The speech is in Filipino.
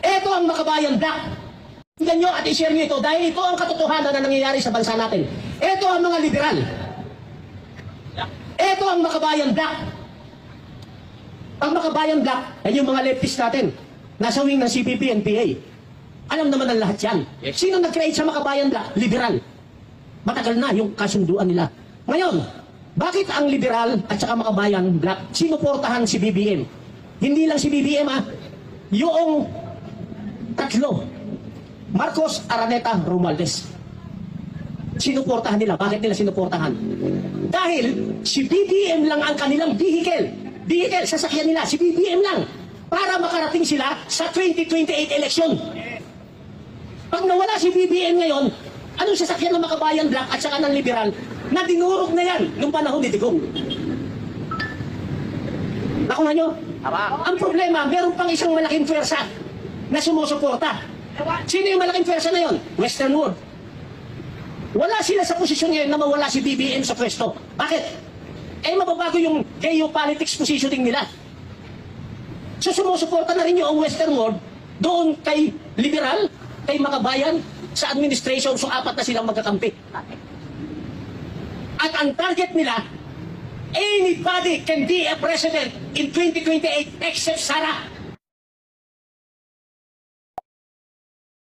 Ito ang Makabayan Black. Tingnan nyo at i-share nyo ito dahil ito ang katotohanan na nangyayari sa bansa natin. Ito ang mga liberal. Ito ang Makabayan Black. Ang Makabayan Black ay yung mga leftist natin. Nasa wing ng CPP and PA. Alam naman ang lahat yan. Sino nag-create sa Makabayan Black? Liberal. Matagal na yung kasunduan nila. Ngayon, bakit ang liberal at saka Makabayan Black sinuportahan si BBM? Hindi lang si BBM yung tatlo. Marcos, Araneta, Romualdez. Sinuportahan nila. Bakit nila sinuportahan? Dahil si BBM lang ang kanilang vehicle. Vehicle, sasakyan nila. Si BBM lang. Para makarating sila sa 2028 election. Pag nawala si BBM ngayon, anong sasakyan ng Makabayan Black at saka ng liberal na dinurog na yan nung panahon ni Digong? Nakuha nyo? Ang problema, meron pang isang malaking pwersa na sumusuporta. Sino yung malaking pwersa na yon? Western World. Wala sila sa posisyon ngayon na mawala si BBM sa pwesto. Bakit? Mababago yung geopolitics positioning nila. So sumusuporta na rin yung Western World doon kay liberal, kay Makabayan, sa administration. So apat na silang magkakampi. At ang target nila, anybody can be a president in 2028 except Sara.